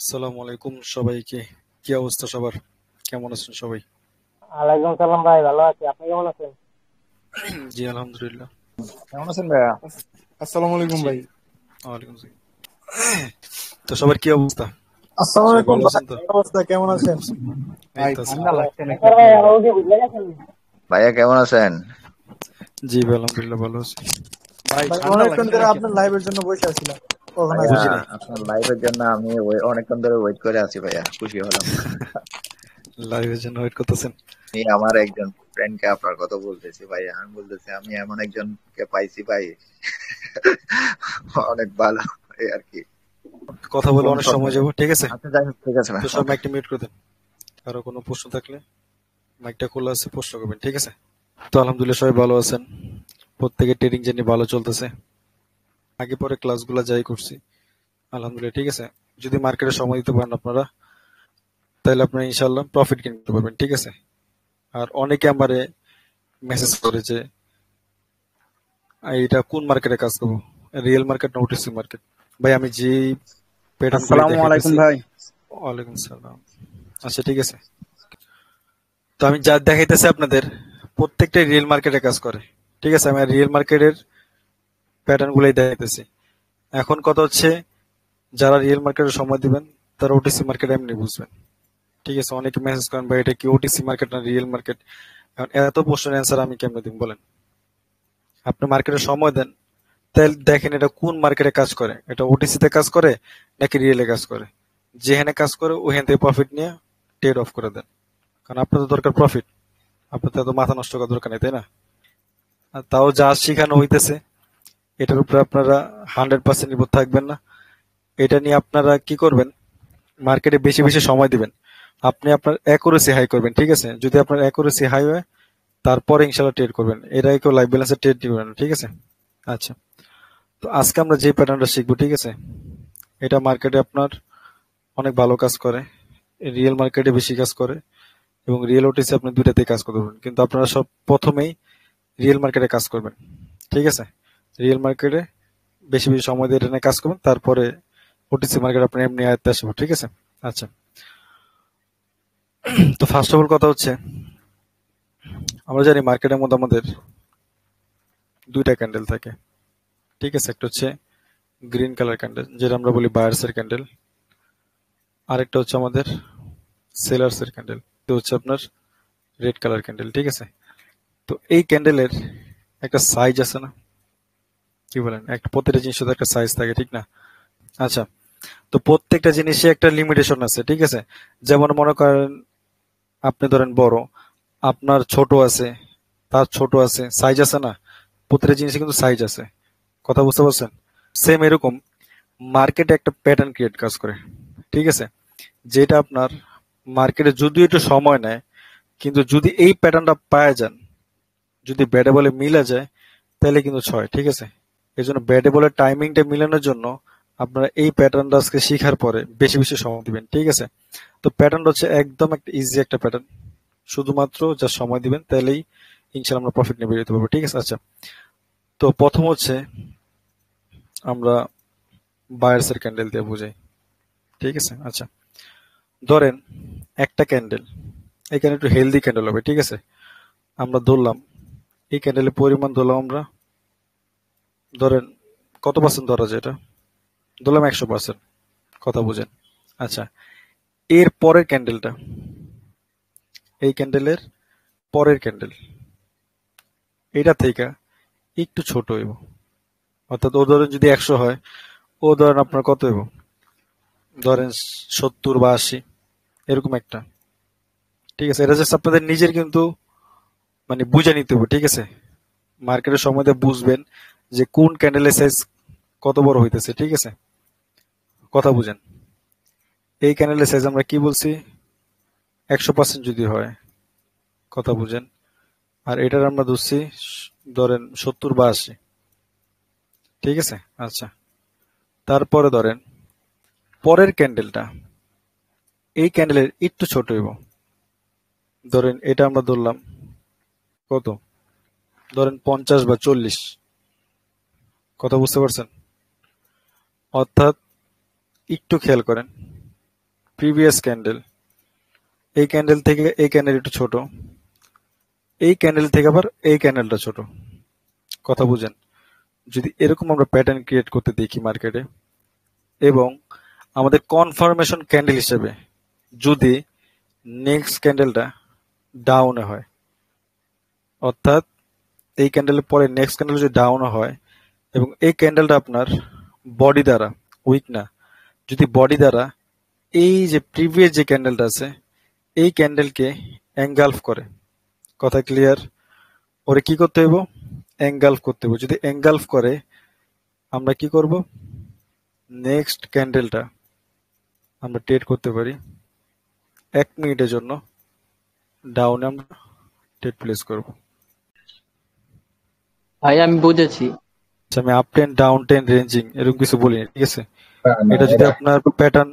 আসসালামু আলাইকুম সবাইকে। কি অবস্থা সবার? কেমন আছেন সবাই? ওয়ালাইকুম সালাম ভাই, ভালো আছি। আপনি কেমন আছেন? জি আলহামদুলিল্লাহ। কেমন আছেন ভাইয়া? আসসালামু আলাইকুম জি ভাই। ওয়ালাইকুম আসসালাম। তো সবার কি অবস্থা? আসসালামু সবাই আলাইকুম ভালো ভাই, আছেন তো? কি অবস্থা, কেমন আছেন? এই ভাই তো আছি ঠান্ডা ভালো। লাগছে নাকি আচ্ছা ভাই, আপনাদের? আমাকে কি বুঝলে গেছেন? ভাইয়া কেমন আছেন? জি ভাই আলহামদুলিল্লাহ ভালো আছি। ভাই ভাই ঠান্ডা অনেকক্ষণ লাগছে ধরে নাকি? আপনার লাইভের জন্য বসে আছিলাম, কখন ভাইয়া বুঝি আসবেন? নাই। আপনার লাইভের জন্য আমি অনেকক্ষণ ধরে ওয়েট করে আছি ভাইয়া, খুশি হলাম। লাইভের জন্য ওয়েট করতেছেন? আমি আমার একজন ফ্রেন্ডকে আপনার কথা বলতেছি ভাইয়া, আমি বলতেছি আমি এমন একজনকে পাইছি ভাই, অনেক ভালো এই আর কি। কথা বলে কোন অনেক সময় সরকারে? যাবো, ঠিক আছে? আচ্ছা যাই হোক, ঠিক আছে ভাই, তো সব ওকে। মাইকটা মিউট করে দেন। কারো কোনো প্রশ্ন থাকলে মাইকটা খোলা আছে, প্রশ্ন করবেন, ঠিক আছে? তো আলহামদুলিল্লাহ সবাই ভালো আছেন। প্রত্যেকে ট্রেডিং জার্নি ভালো চলতেছে। আগে পরে ক্লাসগুলো যাই করছি আলহামদুলিল্লাহ, ঠিক আছে? যদি মার্কেটে সময় দিতে পারেন আপনারা, তাহলে আপনি ইনশাল্লাহ প্রফিট কিনতে পারবেন, ঠিক আছে? আর অনেকে আমারে মেসেজ করে যে এটা কোন মার্কেটে কাজ করবো, রিয়েল মার্কেট না ওটিসি মার্কেট? ভাই আমি যে প্যাটার্ন গুলি আসসালামু আলাইকুম দেখাইতেছি। ভাই। ওয়ালাইকুম সালাম। আচ্ছা ঠিক আছে। তো আমি যা দেখাইতেছি আপনাদের প্রত্যেকটাই রিয়েল মার্কেটে কাজ করে, ঠিক আছে? আমি রিয়েল মার্কেটের প্যাটার্ন গুলাই দেখাইতেছি। এখন কথা হচ্ছে, যারা রিয়েল মার্কেটে সময় দিবেন তারা ওটিসি মার্কেট এমনি বুঝবেন, ঠিক আছে? অনেকে মেসেজ করেন ভাই এটা কি ওটিসি মার্কেট না রিয়েল মার্কেট? এখন এত প্রশ্নের অ্যান্সার আমি কেমনে দিব বলেন? আপনি মার্কেটে সময় দেন, তাহলে দেখেন এটা কোন মার্কেটে কাজ করে, এটা ওটিসি তে কাজ করে নাকি রিয়েলে কাজ করে। যেখানে কাজ করে ওখান থেকে প্রফিট নিয়ে ট্রেড অফ করে দেন। কারণ আপনার তো দরকার প্রফিট, আপনার তো এত মাথা নষ্ট করার দরকার নেই, তাই না? আর তাও যা শিখানো হইতেছে এটার উপরে আপনারা 100% নির্ভর থাকবেন না। এটা নিয়ে আপনারা কি করবেন, মার্কেটে বেশি বেশি সময় দিবেন। আপনি আপনার অ্যাকুরেসি হাই করবেন, ঠিক আছে? যদি আপনার অ্যাকুরেসি হাই হয় তারপরে ইনশাল্লাহ ট্রেড করবেন, এটাই কেউ লাইফ ব্যালেন্সে ট্রেড দিবেন না, ঠিক আছে? আচ্ছা, তো আজকে আমরা যে প্যাটার্নটা শিখবো, ঠিক আছে? এটা মার্কেটে আপনার অনেক ভালো কাজ করে, রিয়েল মার্কেটে বেশি কাজ করে, এবং রিয়েল ওটিসি আপনি দুইটাতেই কাজ করতে পারবেন। কিন্তু আপনারা সব প্রথমেই রিয়েল মার্কেটে কাজ করবেন, ঠিক আছে? রিয়েল মার্কেটে বেশি বেশি সময় দিয়ে এটা নিয়ে কাজ করবেন, তারপরে ওটিসি মার্কেট আপনি এমনি আয়ত্তে আসবে, ঠিক আছে? আচ্ছা, তো ফার্স্ট অফ অল কথা হচ্ছে, আমরা জানি মার্কেটের মধ্যে আমাদের দুইটা ক্যান্ডেল থাকে, ঠিক আছে? একটা হচ্ছে গ্রিন কালার ক্যান্ডেল, যেটা আমরা বলি বায়ার্স এর ক্যান্ডেল। আরেকটা হচ্ছে আমাদের সেলার্স এর ক্যান্ডেল, তো হচ্ছে আপনার রেড কালার ক্যান্ডেল, ঠিক আছে? তো এই ক্যান্ডেলের একটা সাইজ আছে না? কি বলেন, একটা প্রত্যেকটা জিনিসের তো একটা সাইজ থাকে, ঠিক না? আচ্ছা, তো প্রত্যেকটা জিনিসে একটা লিমিটেশন আছে, ঠিক আছে? যেমন মনে করেন আপনি ধরেন বড়, আপনার ছোট আছে, তার ছোট আছে, সাইজ আছে না? প্রত্যেকটা জিনিসে কিন্তু সাইজ আছে। কথা বুঝতে পারছেন? সেম এরকম মার্কেটে একটা প্যাটার্ন ক্রিয়েট কাজ করে, ঠিক আছে? যেটা আপনার মার্কেটে যদিও একটু সময় নেয়, কিন্তু যদি এই প্যাটার্নটা পাওয়া যান, যদি ব্যাটে বলে মিলা যায়, তাহলে কিন্তু ছয়, ঠিক আছে? এই জন্য ব্যাটে বলের টাইমিংটা মিলানোর জন্য আপনারা এই প্যাটার্নটা আজকে শিখার পরে বেশি বেশি সময় দিবেন, ঠিক আছে? তো প্যাটার্নটা হচ্ছে একদম একটা ইজি একটা প্যাটার্ন, শুধুমাত্র যা সময় দিবেন তাহলেই ইনশাল্লাহ আমরা প্রফিট নিয়ে বেরোতে পারবো, ঠিক আছে? আচ্ছা, তো প্রথম হচ্ছে আমরা বায়ার্স এর ক্যান্ডেল দিয়ে বুঝাই, ঠিক আছে? আচ্ছা, ধরেন একটা ক্যান্ডেল, এখানে একটু হেলদি ক্যান্ডেল হবে, ঠিক আছে? আমরা ধরলাম এই ক্যান্ডেলের পরিমাণ ধরলাম আমরা, ধরেন কত পার্সেন্ট ধরা যায় এটা, ধরলাম 100%। কথা বুঝেন? আচ্ছা, এর পরের ক্যান্ডেলটা, এই ক্যান্ডেলের পরের ক্যান্ডেল, এটা থেকে একটু ছোট হইব। অর্থাৎ ও ধরেন যদি 100 হয়, ও ধরেন আপনার কত হইব, ধরেন 70 বা 80, এরকম একটা, ঠিক আছে? এটা জাস্ট আপনাদের নিজের কিন্তু মানে বুঝে নিতে হবে, ঠিক আছে? মার্কেটের সময় দিয়ে বুঝবেন যে কোন ক্যান্ডেলের সাইজ কত বড় হইতেছে, ঠিক আছে? কথা বুঝেন? এই ক্যান্ডেলের সাইজ আমরা কি বলছি, 100% যদি হয়, কথা বুঝেন? আর এটার আমরা ধরছি ধরেন 70 বা 80, ঠিক আছে? আচ্ছা, তারপরে ধরেন পরের ক্যান্ডেলটা, এই ক্যান্ডেলের একটু ছোট হইব, ধরেন এটা আমরা ধরলাম কত, ধরেন 50 বা 40। কথা বুঝতে পারছেন? অর্থাৎ একটু খেয়াল করেন, প্রিভিয়াস ক্যান্ডেল, এই ক্যান্ডেল থেকে এই ক্যান্ডেল একটু ছোট, এই ক্যান্ডেল থেকে আবার এই ক্যান্ডেলটা ছোট। কথা বুঝেন? যদি এরকম আমরা প্যাটার্ন ক্রিয়েট করতে দেখি মার্কেটে, এবং আমাদের কনফার্মেশন ক্যান্ডেল হিসেবে যদি নেক্সট ক্যান্ডেলটা ডাউনে হয়, অর্থাৎ এই ক্যান্ডেলের পরে নেক্সট ক্যান্ডেল যদি ডাউনে হয় এবং এই ক্যান্ডেলটা আপনার বডি দ্বারা, উইক না, যদি বডি দ্বারা এই যে প্রিভিয়াস যে ক্যান্ডেলটা আছে এই ক্যান্ডেলকে এঙ্গালফ করে, কথা ক্লিয়ার? ওরে কি করতে হইব? এঙ্গালফ করতে হবে। যদি এঙ্গালফ করে আমরা কি করব? নেক্সট ক্যান্ডেলটা আমরা ট্রেড করতে পারি 1 মিনিটের জন্য ডাউনে, আমরা ট্রেড প্লেস করব। ভাই আমি বুঝেছি। আচ্ছা, আমি up ten down ten ranging এরকম কিছু বলিনি, ঠিক আছে? না, এটা যদি এটা আপনার প্যাটার্ন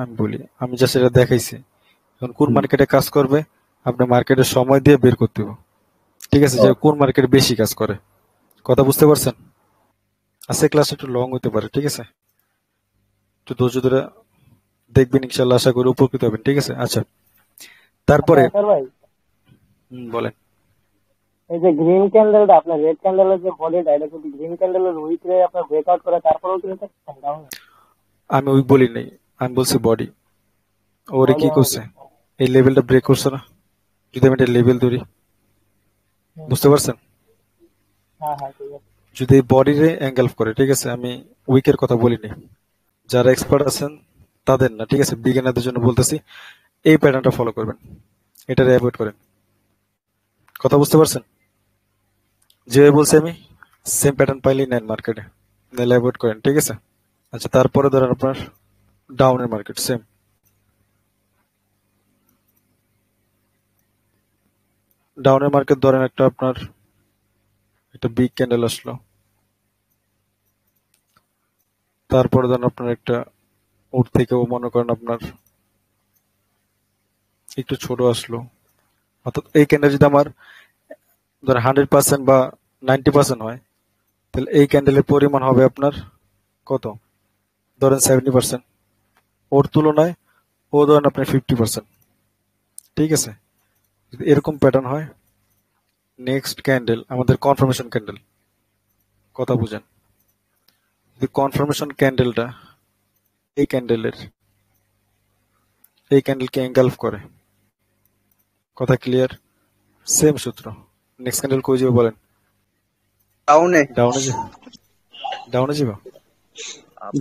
আমি বলি, আমি জাস্ট এটা দেখাইছি। এখন কোন মার্কেটে কাজ করবে আপনি মার্কেটে সময় দিয়ে বের করতে হবে, ঠিক আছে? যে কোন মার্কেটে বেশি কাজ করে, কথা বুঝতে পারছেন? আজকে ক্লাস একটু লং হতে পারে, ঠিক আছে? একটু ধৈর্য ধরে দেখবেন, ইনশাল্লাহ আশা করি উপকৃত হবেন, ঠিক আছে? আচ্ছা, তারপরে স্যার ভাই, বলেন। এই যে গ্রিন ক্যান্ডেলটা আপনার রেড ক্যান্ডেলের যে বডিটা, এটা যদি গ্রিন ক্যান্ডেলের উইকরে আপনার ব্রেকআউট করে তারপরেও কিন্তু ডাউন আমি ওই বলি নাই, আমি বলছি বডি। ওরে বডি কি করছে? আমাদের। এই লেভেলটা ব্রেক করছে না? যদি আমি এটা লেভেল ধরি, বুঝতে পারছেন? হ্যাঁ হ্যাঁ, ঠিক আছে। যদি এই বডিরে অ্যাঙ্গেল করে, ঠিক আছে? আমি উইকের কথা বলিনি, যারা এক্সপার্ট আছেন তাদের না, ঠিক আছে? বিগিনারদের জন্য বলতেছি, এই প্যাটার্নটা ফলো করবেন, এটারে অ্যাভয়েড করেন। কথা বুঝতে পারছেন? যেভাবে বলছি আমি, সেম প্যাটার্ন পাইলেই নেন মার্কেটে, নাহলে অ্যাভয়েড করেন, ঠিক আছে? আচ্ছা, তারপরে ধরেন আপনার ডাউনের মার্কেট, সেম ডাউনের মার্কেট ধরেন একটা আপনার একটা বিগ ক্যান্ডেল আসলো, তারপরে ধরেন আপনার একটা ওর থেকেও মনে করেন আপনার একটু ছোট আসলো, অর্থাৎ এই ক্যান্ডেল যদি আমার ধরেন 100% বা 90% হয়, তাহলে এই ক্যান্ডেলের পরিমাণ হবে আপনার কত? ধরেন 70%, ওর তুলনায় ও ধরেন আপনার 50%, ঠিক আছে? যদি এরকম প্যাটার্ন হয়, নেক্সট ক্যান্ডেল আমাদের কনফার্মেশন ক্যান্ডেল, কথা বুঝেন? যদি কনফার্মেশন ক্যান্ডেলটা এই ক্যান্ডেলের এই ক্যান্ডেলকে এনগালফ করে, কথা ক্লিয়ার? সেম সূত্র। নেক্সট ক্যান্ডেল কই যাবে বলেন? ডাউনে। ডাউনে যাবে, ডাউনে যাবে।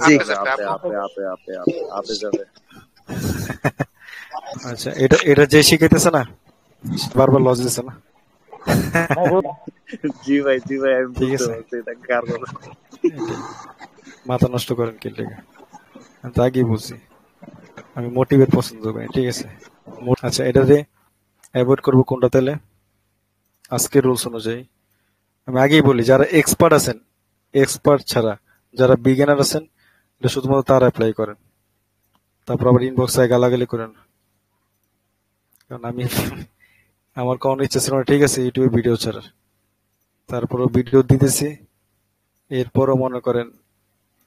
জি। আপে যাবে। আচ্ছা, এটা এটা যে শিখাইতেছে না সে বারবার লস দিতেছে না, জি ভাই আমি ঠিক বুঝতে আছে? পারছি এটা কার কথা। এটাই। মাথা নষ্ট করেন কি লেগে? আমি তো আগেই বলছি আমি মোটিভেট পছন্দ করি, ঠিক আছে? আচ্ছা, এটাতে অ্যাভয়েড করবো কোনটা তাহলে? আজকের রুলস অনুযায়ী আমি আগেই বলি, যারা এক্সপার্ট আছেন, এক্সপার্ট ছাড়া যারা বিগিনার আছেন, এটা শুধুমাত্র তারা অ্যাপ্লাই করেন। তারপর আবার ইনবক্সে গালাগালি করেন, কারণ আমি আমার কোনো ইচ্ছা ছিল না, ঠিক আছে, ইউটিউবে ভিডিও ছাড়ার, তারপরও ভিডিও দিতেছি, এরপরও মনে করেন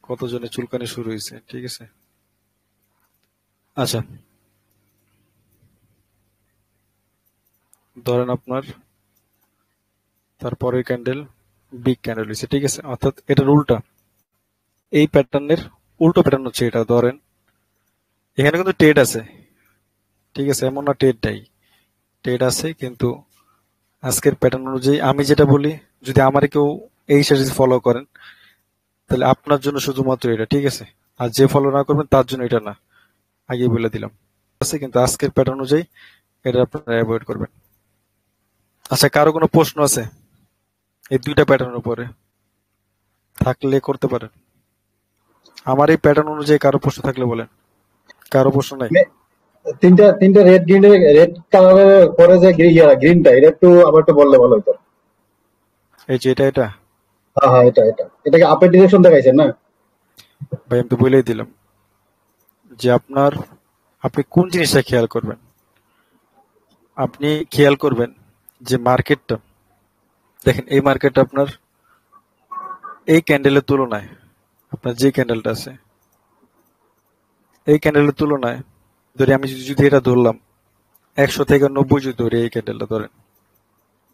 কতজনে চুলকানি শুরু হয়েছে, ঠিক আছে? আচ্ছা, ধরেন আপনার তারপরের ক্যান্ডেল বিগ ক্যান্ডেল হয়েছে, ঠিক আছে? অর্থাৎ এটার উল্টা, এই প্যাটার্নের উল্টো প্যাটার্ন হচ্ছে এটা। ধরেন এখানে কিন্তু ট্রেড আছে, ঠিক আছে? এমন না ট্রেড নাই, ট্রেড আছে, কিন্তু আজকের প্যাটার্ন অনুযায়ী আমি যেটা বলি, যদি আমার কেউ এই স্ট্র্যাটেজি ফলো করেন তাহলে আপনার জন্য শুধুমাত্র এটা, ঠিক আছে? আর যে ফলো না করবেন তার জন্য এটা না, আগে বলে দিলাম, আছে? কিন্তু আজকের প্যাটার্ন অনুযায়ী এটা আপনারা অ্যাভয়েড করবেন। আচ্ছা, কারো কোনো প্রশ্ন আছে এই দুইটা প্যাটার্নের উপরে? থাকলে করতে পারেন। আমার এই প্যাটার্ন অনুযায়ী কারো প্রশ্ন থাকলে বলেন। কারো প্রশ্ন নাই? তিনটা তিনটা রেড কালারের পরে যে গ্রিনটা, এটা একটু আবার একটু বললে ভালো হতো। এই যে এটা এটা হ্যাঁ হ্যাঁ, এটাকে আপের ডিরেকশন দেখাইছেন না? ভাই, আমি তো বলেই দিলাম যে আপনি কোন জিনিসটা খেয়াল করবেন। আপনি খেয়াল করবেন যে মার্কেটটা, দেখেন এই মার্কেটটা আপনার এই ক্যান্ডেলের তুলনায়, আপনার যে ক্যান্ডেলটা আছে এই ক্যান্ডেলের তুলনায় ধরি আমি যদি এটা ধরলাম 100 থেকে 90 যদি ধরি, এই ক্যান্ডেলটা ধরেন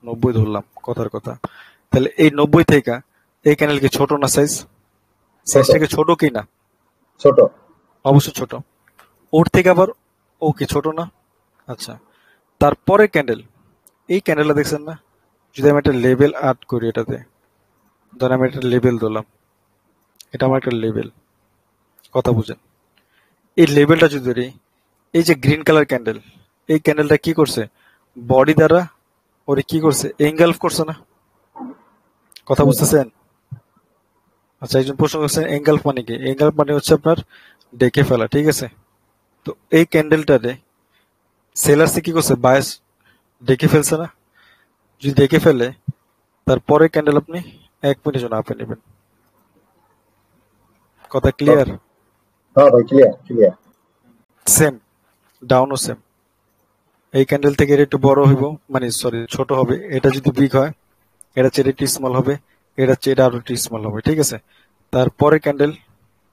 90 ধরলাম, কথার কথা, তাহলে এই 90 থেকে এই ক্যান্ডেল কি ছোট না সাইজ? ছোট সাইজটা কি ছোট কি না? ছোট। অবশ্যই ছোট। ওর থেকে আবার ও কি ছোট না? আচ্ছা, তারপরে ক্যান্ডেল, এই ক্যান্ডেলটা দেখছেন না? যদি আমি একটা লেবেল আর্ট করি এটাতে, ধর আমি একটা লেবেল ধরলাম, এটা আমার একটা লেবেল, কথা বুঝেন। এই লেবেলটা যদি ধরি, এই যে গ্রিন কালার ক্যান্ডেল, এই ক্যান্ডেলটা কি করছে? বডি দ্বারা ওরে কি করছে? এঙ্গালফ করছে না? কথা বুঝতেছেন? আচ্ছা, একজন প্রশ্ন করছেন এঙ্গালফ মানে কি? এঙ্গালফ মানে হচ্ছে আপনার ডেকে ফেলা, ঠিক আছে? তো এই ক্যান্ডেলটারে সেলার্সে কি করছে? বায়াস ডেকে ফেলছে না? যদি ডেকে ফেলে, তারপরে ক্যান্ডেল আপনি 1 মিনিটের জন্য আপে নেবেন। কথা ক্লিয়ার? হ্যাঁ ভাই, ক্লিয়ার ক্লিয়ার। সেম, ডাউনও সেম। এই ক্যান্ডেল থেকে এটা একটু বড় হইব, মানে সরি ছোট হবে। এটা যদি বিগ হয়, এটা চেয়ে একটু স্মল হবে, এটা চেয়ে এটা আরো একটু স্মল হবে, ঠিক আছে? তারপরে ক্যান্ডেল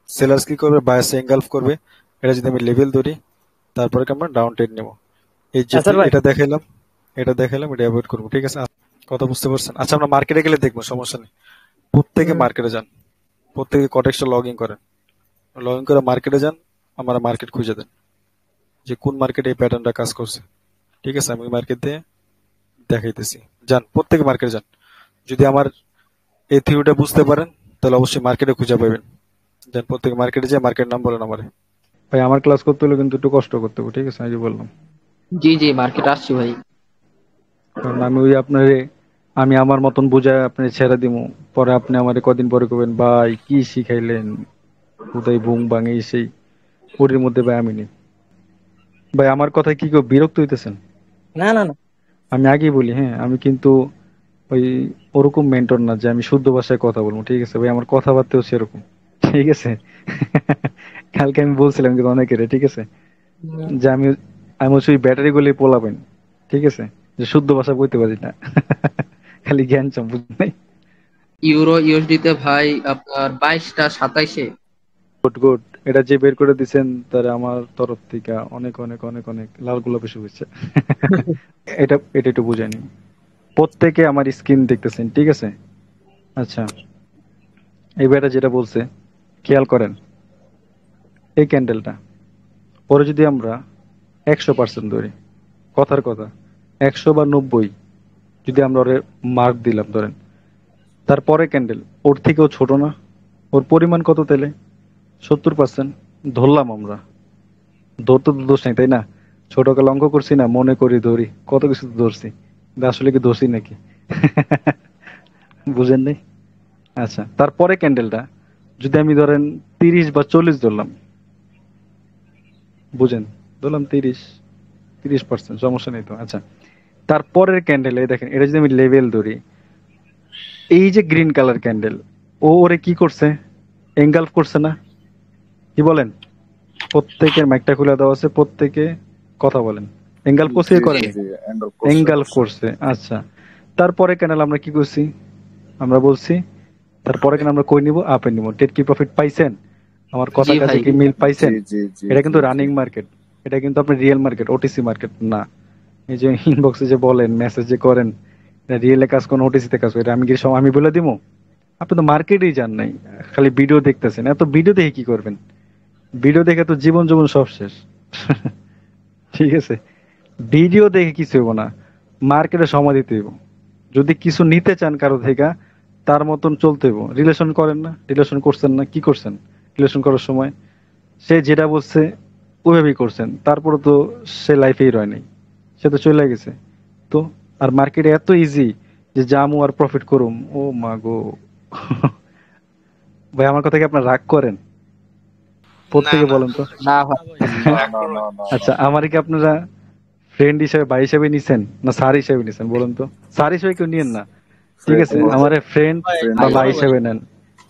সেলার্স কি করবে? বায়াসে এঙ্গালফ করবে। এটা যদি আমি লেভেল ধরি, তারপরে আমরা ডাউন ট্রেড নেব। এই যে আচ্ছা ভাই, এটা দেখাইলাম, এটা দেখাইলাম, এটা অ্যাভয়েড করবো, ঠিক আছে? কথা বুঝতে পারছেন? আচ্ছা, আমরা মার্কেটে গেলে দেখবো, সমস্যা নেই। প্রত্যেকে মার্কেটে যান, প্রত্যেকে কটেক্সটা লগ ইন করেন, লগ ইন করে মার্কেটে যান, আমরা মার্কেট খুঁজে দেন যে কোন মার্কেটে এই প্যাটার্নটা কাজ করছে, ঠিক আছে? আমি মার্কেট দিয়ে দেখাইতেছি, যান প্রত্যেকে মার্কেটে যান। যদি আমার এই থিওরিটা বুঝতে পারেন, তাহলে অবশ্যই মার্কেটে খুঁজে পাবেন। যান প্রত্যেকে মার্কেটে যায়, মার্কেট নাম বলেন আমারে। ভাই আমার ক্লাস করতে হলে কিন্তু একটু কষ্ট করতে হবে, ঠিক আছে? আমি যে বললাম, জি জি, মার্কেট আসছি ভাই। কারণ আমি ওই আপনারে, আমি আমার মতন বুঝায় আপনি ছেড়ে দিব, পরে আপনি আমারে কদিন পরে কবেন ভাই কি শিখাইলেন, কোথায় বুং বাং এই সেই, ওর মধ্যে ভাই আমি নেই। ভাই আমার কথায় কি কেউ বিরক্ত হইতেছেন? না না না, আমি আগেই বলি, হ্যাঁ, আমি কিন্তু ওই ওরকম মেন্টর না যে আমি শুদ্ধ ভাষায় কথা বলবো, ঠিক আছে ভাই? আমার কথাবার্তাও সেরকম, ঠিক আছে? কালকে আমি বলছিলাম কিন্তু অনেকের, ঠিক আছে, যে আমি আমি হচ্ছে ওই ব্যাটারি গুলি পোলাবেন, ঠিক আছে, যে শুদ্ধ ভাষা বলতে পারি না। খালি জ্ঞান চাম, বুঝলেন নাই? ইউরো ইউএসডি তে ভাই আপনার 22টা 27-এ। গুড গুড, এটা যে বের করে দিছেন তার আমার তরফ থেকে অনেক অনেক অনেক অনেক লাল গোলাপি শুভেচ্ছা। এটা এটা একটু বুঝাইনি। প্রত্যেকে আমার স্ক্রিন দেখতেছেন, ঠিক আছে? আচ্ছা, এই বেটা যেটা বলছে খেয়াল করেন, এই ক্যান্ডেলটা পরে যদি আমরা 100% ধরি, কথার কথা 100 বা 90 যদি আমরা ওরে মার্ক দিলাম ধরেন, তারপরে ক্যান্ডেল ওর থেকেও ছোট না? ওর পরিমাণ কত তেলে? 70% ধরলাম আমরা, ধরতে তো দোষ নেই তাই না? ছোটকালে অঙ্ক করছি না, মনে করি ধরি, কত কিছু তো ধরছি, কিন্তু আসলে কি ধরছি নাকি? বুঝেন নাই? আচ্ছা, তারপরে ক্যান্ডেলটা যদি আমি ধরেন 30 বা 40 ধরলাম, বুঝেন, ধরলাম 30% সমস্যা নেই তো। আচ্ছা, তারপরের ক্যান্ডেল এই দেখেন, এটা যদি আমি লেভেল ধরি, এই যে গ্রিন কালার ক্যান্ডেল, ও ওরে কি করছে? এঙ্গালফ করছে না? কি বলেন? প্রত্যেকের মাইকটা খুলে দেওয়া আছে, প্রত্যেকে কথা বলেন। এঙ্গালফ করছে জি কি জি করেনি? জি, অ্যাঙ্গেল করছে এঙ্গালফ অবশ্যই। করছে। আচ্ছা, তারপরে ক্যান্ডেল আমরা কি করছি? আমরা বলছি তারপরে কেন আমরা কই নিব? আপে নিব। টেট কি প্রফিট পাইছেন? আমার কথা জি কাজে ভাই। কি মিল জি পাইছেন? জি জি এটা জি কিন্তু জি। রানিং মার্কেট, এটা কিন্তু আপনার রিয়েল মার্কেট, ওটিসি মার্কেট না। এই যে ইনবক্সে যে বলেন, মেসেজ যে করেন, রিয়েলে কাজ কোন ওটিসিতে কাজ করে, এটা আমি কি সময় আমি বলে দিব? আপনি তো মার্কেটেই যান নাই, খালি ভিডিও দেখতেছেন। এত ভিডিও দেখে কি করবেন? ভিডিও দেখে তো জীবন জীবন সব শেষ। ঠিক আছে, ভিডিও দেখে কিছু হইব না, মার্কেটে সময় দিতে হইব। যদি কিছু নিতে চান কারো থেকে, তার মতন চলতে হইব। রিলেশন করেন না? রিলেশন করছেন না? কি করছেন রিলেশন করার সময়? সে যেটা বলছে ওইভাবেই করছেন, তারপরে তো সে লাইফেই রয় নাই, সে তো চলে গেছে। তো আর মার্কেটে এত ইজি যে জামু আর প্রফিট করুম, ও মা গো। ভাই আমার কথা কি আপনার রাগ করেন? প্রত্যেকে বলেন তো। না ভাই। না না না না না। আচ্ছা, আমারে কি আপনারা ফ্রেন্ড হিসেবে, ভাই হিসেবে নিছেন, না স্যার হিসেবে নিছেন বলেন তো? স্যার হিসেবে কেউ নিয়েন না, ঠিক ফ্রেন্ড আছে? বলতে, আমারে ফ্রেন্ড ফ্রেন্ড বা ভাই বলতে, হিসেবে নেন,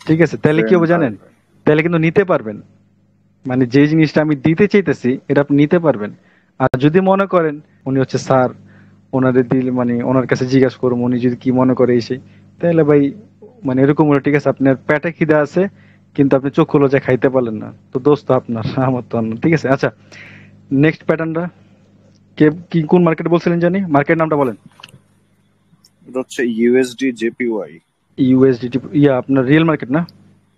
ঠিক আছে? তাহলে কি ফ্রেন্ড হবে ভাই জানেন? ভাই। তাহলে কিন্তু নিতে পারবেন, মানে যে জিনিসটা আমি দিতে চাইতেছি এটা আপনি নিতে পারবেন। আর যদি মনে করেন উনি হচ্ছে স্যার, ওনাদের দিল মানে ওনার কাছে জিজ্ঞাসা করুন, উনি যদি কি মনে করে এই সেই, তাহলে ভাই মানে এরকম হলো, ঠিক আছে, আপনার পেটে খিদে আছে কিন্তু আপনি চোখ খুলে যা খাইতে পারলেন না, তো দোষ তো আপনার, আমার তো অন্য, ঠিক আছে? আচ্ছা, নেক্সট প্যাটার্নটা কে কি কোন মার্কেট বলছিলেন জানি, মার্কেট নামটা বলেন। এটা হচ্ছে ইউএসডি জেপিওয়াই। ইউএসডিটি আপনার রিয়েল মার্কেট না?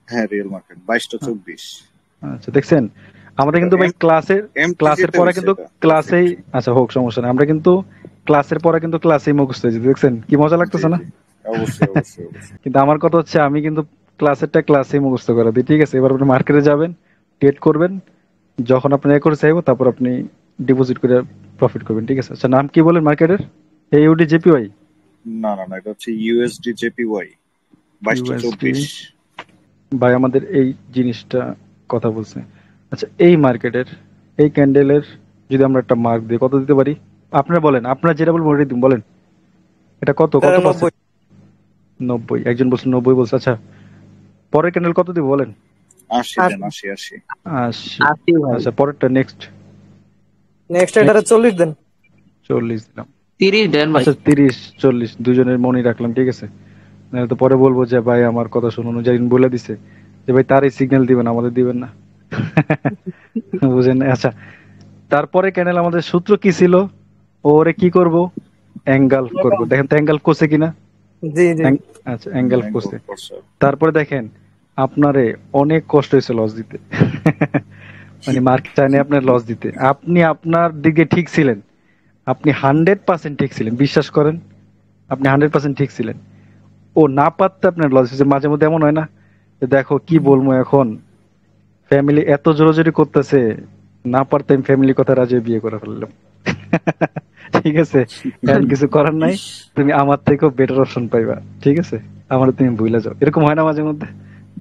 হ্যাঁ রিয়েল মার্কেট 22-24। আচ্ছা দেখছেন আমাদের কিন্তু ভাই ক্লাসের পরে কিন্তু ক্লাসেই আচ্ছা হোক সমস্যা নেই, আমরা কিন্তু ক্লাসের পরে কিন্তু ক্লাসেই মুখস্থ হয়েছে, দেখছেন কি মজা লাগতেছে না? অবশ্যই অবশ্যই অবশ্যই। কিন্তু আমার কথা হচ্ছে আমি কিন্তু ক্লাসেরটা ক্লাসেই মুখস্থ করে দিই, ঠিক আছে? এবার আপনি মার্কেটে যাবেন, ট্রেড করবেন, যখন আপনি এ করে চাইবো তারপর আপনি ডিপোজিট করে প্রফিট করবেন, ঠিক আছে? আচ্ছা নাম কি বলেন মার্কেটের? AUD JPY? না না না, এটা হচ্ছে ইউএসডি জেপিওয়াই 22-24। ভাই আমাদের এই জিনিসটা কথা বলছে। আচ্ছা এই মার্কেটের এই ক্যান্ডেলের যদি আমরা একটা মার্ক দিই কত দিতে পারি? আপনারা বলেন, আপনারা যেটা বলবেন ওটাই দিন, বলেন এটা কত কত পার্সেন্ট? 90। একজন বলছে 90 বলছে। আচ্ছা পরের ক্যান্ডেল কত দিব বলেন? 80 দেন, 80 80। 80। আচ্ছা পরেরটা নেক্সট এটারে 40 দেন। 40 দিলাম। 30 দেন ভাই। আচ্ছা 30 40 দুজনের মনে রাখলাম, ঠিক আছে? নাহলে তো পরে বলবো যে ভাই আমার কথা শুনুন, অনুযায়ী বলে দিছে যে ভাই তারই সিগন্যাল দিবেন আমাদের দিবেন না। বুঝেন? আচ্ছা তারপরে ক্যান্ডেল আমাদের সূত্র কি ছিল? ওরে কি করব? অ্যাঙ্গেল করব। দেখেন তো অ্যাঙ্গেল করছে কিনা? জি জি। আচ্ছা অ্যাঙ্গেল করছে। তারপরে দেখেন আপনারে অনেক কষ্ট হয়েছে লস দিতে। মানে মার্কেট চাইনি আপনার লস দিতে, আপনি আপনার দিকে ঠিক ছিলেন, আপনি 100% ঠিক ছিলেন, বিশ্বাস করেন আপনি 100% ঠিক ছিলেন। ও না পারতে আপনার লস হয়েছে। মাঝে মধ্যে এমন হয় না যে দেখো কি বলবো এখন, ফ্যামিলি এত জোরাজোরি করতেছে, না পারতাম ফ্যামিলির কথা রাজি বিয়ে করে ফেললাম। ঠিক আছে, এখন কিছু করার নাই, তুমি আমার থেকেও বেটার অপশন পাইবা, ঠিক আছে? আমার তুমি ভুলে যাও। এরকম হয় না মাঝে মধ্যে?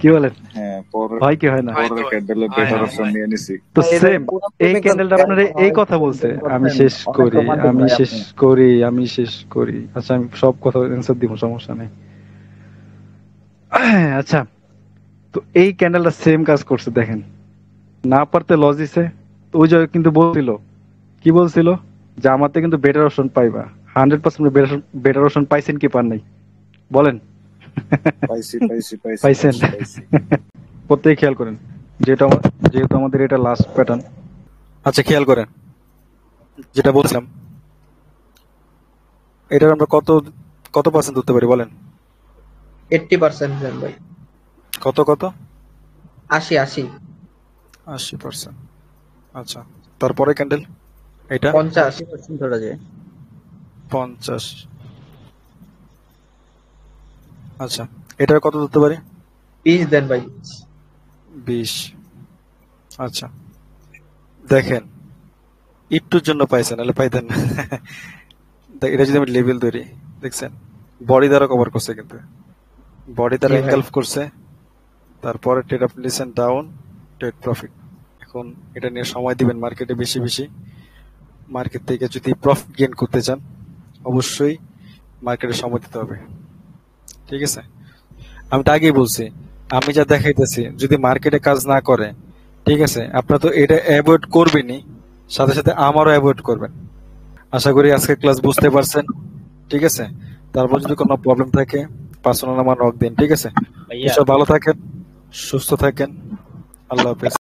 কি বলেন? হ্যাঁ পরে হয় কি হয় না? পরের ক্যান্ডেলে বেটার অপশন নিয়ে নিছি। তো সেম এই ক্যান্ডেলটা আপনার এই কথা বলছে। আমি শেষ করি। আচ্ছা আমি সব কথা অ্যানসার দিব, সমস্যা নেই। আচ্ছা তো এই ক্যান্ডেলটা সেম কাজ করছে, দেখেন না পারতে লস দিছে। তো ওই জায়গায় কিন্তু বলছিল, কি বলছিল যে আমাতে কিন্তু বেটার অপশন পাইবা। 100% বেটার অপশন পাইছেন কি পান নাই বলেন? পাইছেন। প্রত্যেক খেয়াল করেন যেহেতু আমাদের এটা লাস্ট প্যাটার্ন। আচ্ছা খেয়াল করেন যেটা বলছিলাম, এটার আমরা কত কত পার্সেন্ট ধরতে পারি বলেন? 80% দেন ভাই। কত কত? 80 80%। আচ্ছা তারপরে ক্যান্ডেল এটা 50 ধরা যায়। 50। আচ্ছা এটার কত ধরতে পারি? 20 দেন ভাই। 20। আচ্ছা দেখেন একটুর জন্য পাইছেন, নাহলে পাইতেন না। এটা যদি আমি লেভেল ধরি, দেখছেন বডি দ্বারা কভার করছে, কিন্তু বডি দ্বারা এনকালফ করছে, তারপরে ট্রেড আপ নিয়েছেন ডাউন, ট্রেড প্রফিট। এখন এটা নিয়ে সময় দিবেন মার্কেটে বেশি বেশি। মার্কেট থেকে যদি প্রফিট গেইন করতে চান অবশ্যই মার্কেটে সময় দিতে হবে, ঠিক আছে? আমি তো আগেই বলছি, আমি যা দেখাইতেছি যদি মার্কেটে কাজ না করে, ঠিক আছে, আপনারা তো এটা অ্যাভয়েড করবেনই, সাথে সাথে আমারও অ্যাভয়েড করবেন। আশা করি আজকের ক্লাস বুঝতে পারছেন, ঠিক আছে? তারপর যদি কোনো প্রবলেম থাকে পার্সোনাল আমার নক দিন, ঠিক আছে? সব ভালো থাকেন, সুস্থ থাকেন, আল্লাহ হাফেজ।